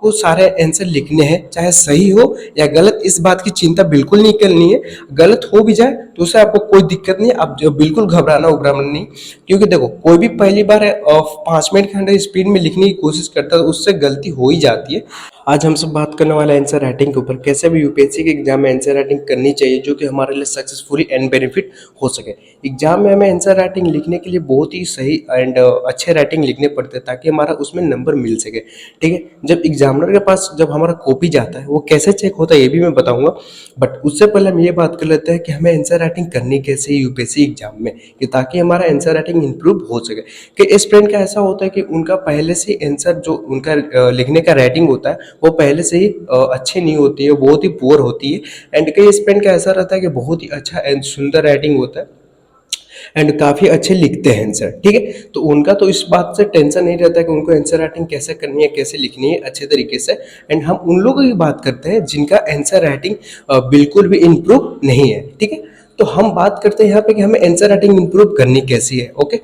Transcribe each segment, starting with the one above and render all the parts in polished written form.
आपको सारे आंसर लिखने हैं, चाहे सही हो या गलत, इस बात की चिंता बिल्कुल नहीं करनी है। गलत हो भी जाए तो उससे आपको कोई दिक्कत नहीं है, आप जो बिल्कुल घबराना उबराना नहीं। क्योंकि देखो कोई भी पहली बार 5 मिनट के अंदर स्पीड में लिखने की कोशिश करता है तो उससे गलती हो ही जाती है। आज हम सब बात करने वाले हैं आंसर राइटिंग के ऊपर, कैसे भी यूपीएससी के एग्जाम में आंसर राइटिंग करनी चाहिए जो कि हमारे लिए सक्सेसफुली एंड बेनिफिट हो सके। एग्जाम में हमें आंसर राइटिंग लिखने के लिए बहुत ही सही एंड अच्छे राइटिंग लिखने पड़ते हैं ताकि हमारा उसमें नंबर मिल सके। ठीक है, जब एग्जामिनर के पास जब हमारा कॉपी जाता है वो कैसे चेक होता है ये भी मैं बताऊंगा, बट उससे पहले हम ये बात कर लेते हैं कि हमें आंसर राइटिंग करनी कैसे है यूपीएससी एग्जाम में, कि ताकि हमारा आंसर राइटिंग इंप्रूव हो सके। कि स्टूडेंट का ऐसा होता है कि उनका पहले से आंसर जो उनका लिखने का राइटिंग होता है वो पहले से ही अच्छी नहीं होती है, बहुत ही पुअर होती है। एंड कई स्टूडेंट का ऐसा रहता है कि बहुत ही अच्छा एंड सुंदर राइटिंग होता है एंड काफ़ी अच्छे लिखते हैं आंसर। ठीक है, तो उनका तो इस बात से टेंशन नहीं रहता कि उनको आंसर राइटिंग कैसे करनी है, कैसे लिखनी है अच्छे तरीके से। एंड हम उन लोगों की बात करते हैं जिनका आंसर राइटिंग बिल्कुल भी इम्प्रूव नहीं है। ठीक है, तो हम बात करते हैं यहाँ पे कि हमें आंसर राइटिंग इम्प्रूव करनी कैसी है। ओके,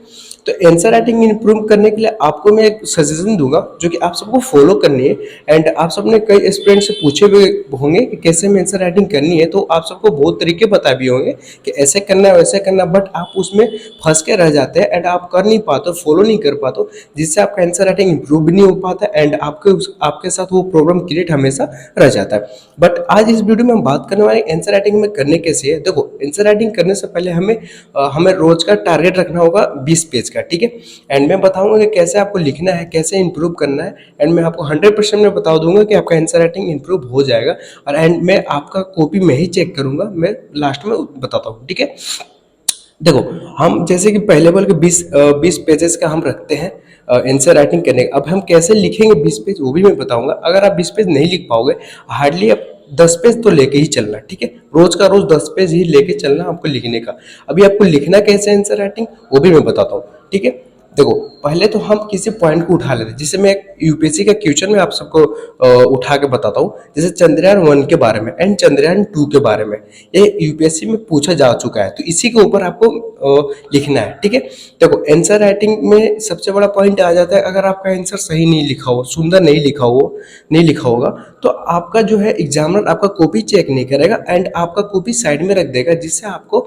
तो आंसर राइटिंग इम्प्रूव करने के लिए आपको मैं एक सजेशन दूंगा जो कि आप सबको फॉलो करनी है। एंड आप सबने कई स्टूडेंट से पूछे हुए होंगे कि कैसे में आंसर राइटिंग करनी है, तो आप सबको बहुत तरीके बता भी होंगे कि ऐसे करना है वैसे करना, बट आप उसमें फंस के रह जाते हैं एंड आप कर नहीं पाते, फॉलो नहीं कर पाते, जिससे आपका आंसर राइटिंग इंप्रूव भी नहीं हो पाता एंड आपके साथ वो प्रॉब्लम क्रिएट हमेशा रह जाता है। बट आज इस वीडियो में हम बात करने वाले आंसर राइटिंग में करने कैसे है। देखो आंसर राइटिंग करने से पहले हमें रोज का टारगेट रखना होगा 20 पेज का। ठीक है, एंड मैं बताऊंगा कि कैसे आपको लिखना है, कैसे इंप्रूव करना है, एंड मैं आपको 100% में बता दूंगा कि आपका आंसर राइटिंग इंप्रूव हो जाएगा। और एंड मैं आपका कॉपी में ही चेक करूंगा, मैं लास्ट में बताता हूँ। ठीक है, देखो हम जैसे कि पहले बोल के 20 पेजेस का हम रखते हैं आंसर राइटिंग करने का। अब हम कैसे लिखेंगे 20 पेज वो भी मैं बताऊंगा। अगर आप 20 पेज नहीं लिख पाओगे, हार्डली आप 10 पेज तो लेके ही चलना। ठीक है, रोज का रोज 10 पेज ही लेके चलना आपको लिखने का। अभी आपको लिखना कैसे आंसर राइटिंग वो भी मैं बताता हूँ। ठीक है, देखो पहले तो हम किसी पॉइंट को उठा लेते हैं, जिसे मैं एक यूपीएससी का क्वेश्चन में आप सबको उठा के बताता हूँ। जैसे चंद्रयान 1 के बारे में एंड चंद्रयान 2 के बारे में, ये यूपीएससी में पूछा जा चुका है, तो इसी के ऊपर आपको लिखना है। ठीक है, देखो आंसर राइटिंग में सबसे बड़ा पॉइंट आ जाता है, अगर आपका आंसर सही नहीं लिखा हो, सुंदर नहीं लिखा होगा, तो आपका जो है एग्जामिनर आपका कॉपी चेक नहीं करेगा एंड आपका कॉपी साइड में रख देगा, जिससे आपको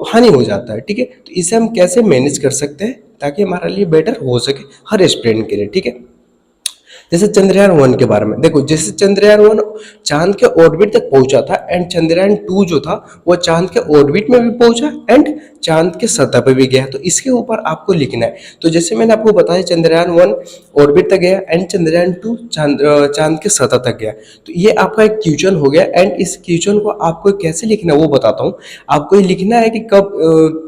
हानि हो जाता है। ठीक है, तो इसे हम कैसे मैनेज कर सकते हैं ताकि हमारा लिए बेटर हो सके हर स्टूडेंट के लिए। ठीक है, जैसे चंद्रयान 1 के बारे में देखो, जैसे चंद्रयान 1 चांद के ऑर्बिट तक पहुंचा था एंड चंद्रयान 2 जो था वो चांद के ऑर्बिट में भी पहुंचा एंड चांद के सतह पे भी गया, तो इसके ऊपर आपको लिखना है। तो जैसे मैंने आपको बताया चंद्रयान 1 ऑर्बिट तक गया एंड चंद्रयान 2 चांद के सतह तक गया, तो ये आपका एक क्वेश्चन हो गया। एंड इस क्वेश्चन को आपको कैसे लिखना है वो बताता हूँ। आपको ये लिखना है कि कब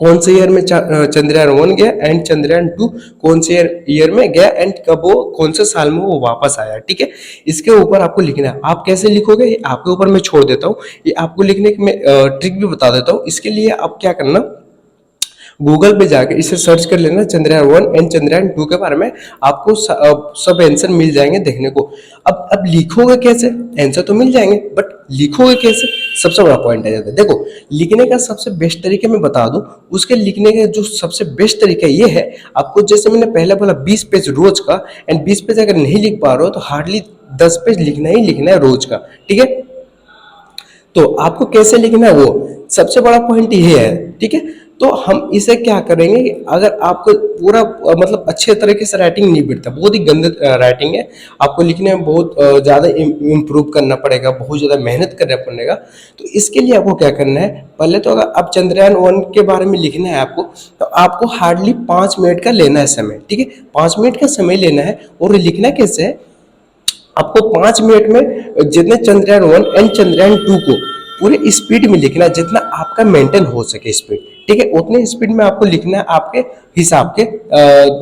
कौन से ईयर में चंद्रयान 1 गया एंड चंद्रयान 2 कौन से ईयर में गया एंड कब वो कौन से साल में वो वापस आया। ठीक है, इसके ऊपर आपको लिखना है। आप कैसे लिखोगे ये आपके ऊपर मैं छोड़ देता हूँ, ये आपको लिखने की मैं ट्रिक भी बता देता हूँ। इसके लिए आप क्या करना, गूगल पे जाके इसे सर्च कर लेना चंद्रयान 1 एंड चंद्रयान 2 के बारे में, आपको सब आंसर मिल जाएंगे देखने को। अब लिखोगे कैसे, आंसर तो मिल जाएंगे बट लिखोगे कैसे, सबसे बड़ा पॉइंट आ जाता है। देखो लिखने का सबसे बेस्ट तरीके मैं बता दूं, उसके लिखने का जो सबसे बेस्ट तरीका ये है, आपको जैसे मैंने पहले बोला 20 पेज रोज का, एंड 20 पेज अगर नहीं लिख पा रहे हो तो हार्डली 10 पेज लिखना ही लिखना है रोज का। ठीक है, तो आपको कैसे लिखना है वो सबसे बड़ा पॉइंट ये है। ठीक है, तो हम इसे क्या करेंगे, अगर आपको पूरा मतलब अच्छे तरीके से राइटिंग नहीं बिठता, बहुत ही गंदे राइटिंग है, आपको लिखने में बहुत ज़्यादा इम्प्रूव करना पड़ेगा, बहुत ज़्यादा मेहनत करना पड़ेगा। तो इसके लिए आपको क्या करना है, पहले तो अगर आप चंद्रयान 1 के बारे में लिखना है आपको, तो आपको हार्डली 5 मिनट का लेना है समय। ठीक है, 5 मिनट का समय लेना है। और लिखना कैसे है, आपको 5 मिनट में जितने चंद्रयान 1 एंड चंद्रयान 2 को पूरे स्पीड में लिखना है, जितना आपका मेंटेन हो सके स्पीड। ठीक है, उतने स्पीड में आपको लिखना है, आपके हिसाब के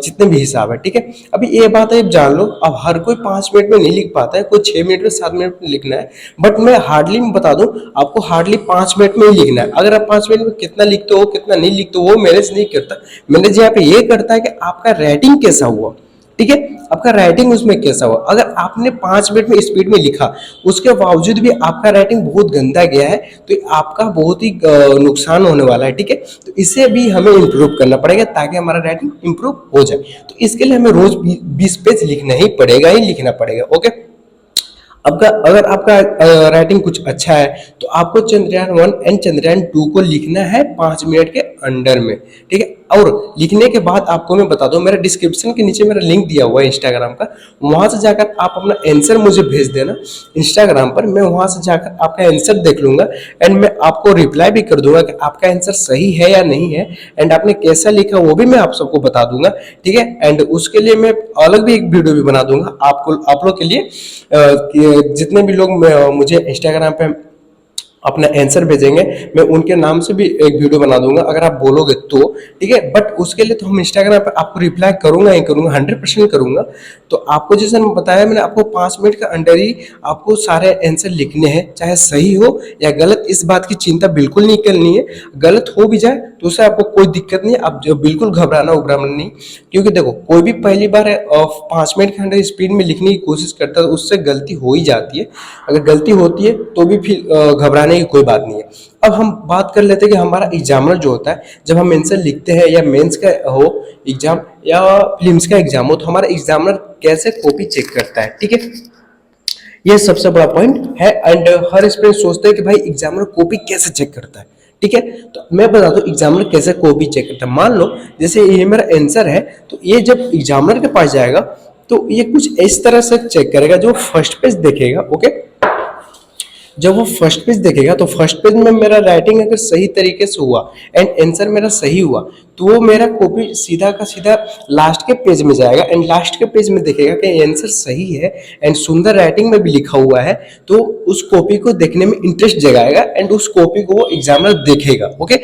जितने भी हिसाब है। ठीक है, अभी ये बात है जान लो, अब हर कोई 5 मिनट में नहीं लिख पाता है, कोई 6 मिनट में 7 मिनट में लिखना है, बट मैं हार्डली बता दूं आपको हार्डली 5 मिनट में ही लिखना है। अगर आप 5 मिनट में कितना लिखते हो कितना नहीं लिखते हो वो मैनेज नहीं करता, मैनेज यहाँ पे ये करता है कि आपका राइटिंग कैसा हुआ। ठीक है। आपका राइटिंग उसमें कैसा हुआ, अगर आपने 5 मिनट में स्पीड में लिखा उसके बावजूद भी आपका राइटिंग बहुत गंदा गया है तो आपका बहुत ही नुकसान होने वाला है, ठीक है। तो इसे भी हमें इम्प्रूव करना पड़ेगा ताकि हमारा राइटिंग इम्प्रूव हो जाए। तो इसके लिए हमें रोज 20 पेज लिखना ही पड़ेगा, ही लिखना पड़ेगा, ओके। आपका अगर आपका राइटिंग कुछ अच्छा है तो आपको चंद्रयान 1 एंड चंद्रयान 2 को लिखना है 5 मिनट के अंडर में, ठीक है। और लिखने के बाद आपको मैं बता दूं, मेरा डिस्क्रिप्शन के नीचे मेरा लिंक दिया हुआ है इंस्टाग्राम का, वहां से जाकर आप अपना आंसर मुझे भेज देना इंस्टाग्राम पर, मैं वहां से जाकर आपका आंसर देख लूंगा एंड मैं आपको रिप्लाई भी कर दूंगा कि आपका आंसर सही है या नहीं है एंड आपने कैसा लिखा वो भी मैं आप सबको बता दूंगा, ठीक है। एंड उसके लिए मैं अलग भी एक वीडियो भी बना दूंगा आपको, आप लोग के लिए कि जितने भी लोग मुझे इंस्टाग्राम पे अपना आंसर भेजेंगे मैं उनके नाम से भी एक वीडियो बना दूंगा अगर आप बोलोगे तो, ठीक है। बट उसके लिए तो हम इंस्टाग्राम पर आपको रिप्लाई करूंगा ही करूंगा, 100% करूंगा। तो आपको जैसे मैं बताया, मैंने आपको 5 मिनट के अंदर ही आपको सारे आंसर लिखने हैं, चाहे सही हो या गलत, इस बात की चिंता बिल्कुल नहीं करनी है। गलत हो भी जाए तो उससे आपको कोई दिक्कत नहीं है, आप जो बिल्कुल घबराना उबराना नहीं, क्योंकि देखो कोई भी पहली बार 5 मिनट के अंदर स्पीड में लिखने की कोशिश करता है तो उससे गलती हो ही जाती है। अगर गलती होती है तो भी फिर घबराने की कोई बात नहीं है। अब हम बात कर लेते हैं कि हमारा एग्जामर जो होता है, जब हम आंसर लिखते हैं या मेंस का हो एग्जाम या फिल्म्स का एग्जाम हो, तो हमारा एग्जामिनर कैसे कॉपी चेक करता है, ठीक है। ये सबसे बड़ा पॉइंट है एंड हर स्टूडेंट सोचते हैं कि भाई एग्जामिनर कॉपी कैसे चेक करता है, ठीक है। तो मैं बता दूं एग्जामिनर कैसे कॉपी चेक करता है। मान लो जैसे ये मेरा आंसर है, तो ये जब एग्जामिनर के पास जाएगा तो ये कुछ इस तरह से चेक करेगा, जो फर्स्ट पेज देखेगा, ओके। जब वो फर्स्ट पेज देखेगा तो फर्स्ट पेज में मेरा राइटिंग अगर सही तरीके से हुआ एंड आंसर मेरा सही हुआ तो वो मेरा कॉपी सीधा का सीधा लास्ट के पेज में जाएगा एंड लास्ट के पेज में देखेगा कि आंसर सही है एंड सुंदर राइटिंग में भी लिखा हुआ है, तो उस कॉपी को देखने में इंटरेस्ट जगाएगा एंड उस कॉपी को वो एग्जामिनर देखेगा, ओके।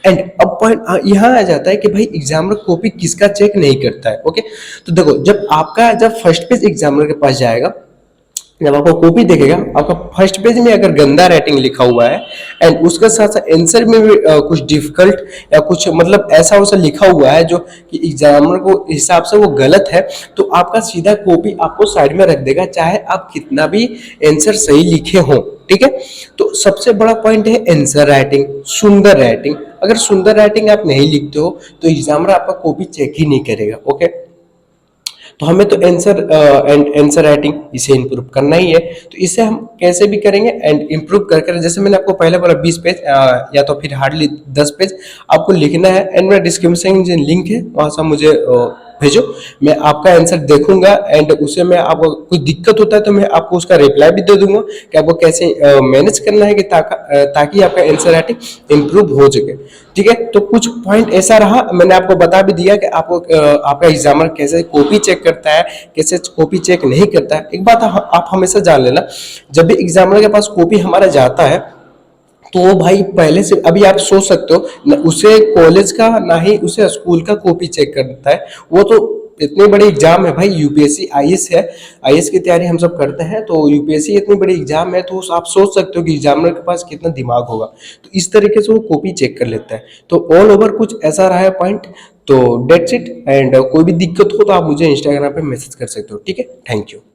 एंड अब पॉइंट यहाँ आ जाता है कि भाई एग्जामिनर कॉपी किसका चेक नहीं करता है, ओके। तो देखो जब फर्स्ट पेज एग्जामिनर के पास जाएगा, जब आपको कॉपी देखेगा, आपका फर्स्ट पेज में अगर गंदा राइटिंग लिखा हुआ है एंड उसके साथ साथ आंसर में भी कुछ डिफिकल्ट या कुछ मतलब ऐसा वैसा लिखा हुआ है जो कि एग्जामिनर को हिसाब से वो गलत है, तो आपका सीधा कॉपी आपको साइड में रख देगा, चाहे आप कितना भी आंसर सही लिखे हो, ठीक है। तो सबसे बड़ा पॉइंट है आंसर राइटिंग, सुंदर राइटिंग। अगर सुंदर राइटिंग आप नहीं लिखते हो तो एग्जामिनर आपका कॉपी चेक ही नहीं करेगा, ओके। तो हमें तो आंसर राइटिंग इसे इंप्रूव करना ही है। तो इसे हम कैसे भी करेंगे एंड इंप्रूव कर जैसे मैंने आपको पहले बोला 20 पेज या तो फिर हार्डली 10 पेज आपको लिखना है एंड मेरा डिस्क्रिप्शन में लिंक है, वहां से मुझे भेजो, मैं आपका आंसर देखूंगा एंड उसे मैं आपको कुछ दिक्कत होता है तो मैं आपको उसका रिप्लाई भी दे दूंगा कि आपको कैसे मैनेज करना है कि ताकि आपका आंसर राइटिंग इंप्रूव हो सके, ठीक है। तो कुछ पॉइंट ऐसा रहा, मैंने आपको बता भी दिया कि आपको आपका एग्जामिनर कैसे कॉपी चेक करता है, कैसे कॉपी चेक नहीं करता है। एक बात आप हमेशा जान लेना, जब भी एग्जामिनर के पास कॉपी हमारा जाता है तो भाई पहले से अभी आप सोच सकते हो न उसे कॉलेज का ना ही उसे स्कूल का कॉपी चेक करता है, वो तो इतनी बड़ी एग्जाम है भाई, यूपीएससी आईएएस है, आईएएस की तैयारी हम सब करते हैं, तो यूपीएससी इतनी बड़ी एग्जाम है तो आप सोच सकते हो कि एग्जामिनर के पास कितना दिमाग होगा, तो इस तरीके से वो कॉपी चेक कर लेता है। तो ऑल ओवर कुछ ऐसा रहा है पॉइंट। तो डेट्स इट एंड कोई भी दिक्कत हो तो आप मुझे इंस्टाग्राम पे मैसेज कर सकते हो, ठीक है। Thank you.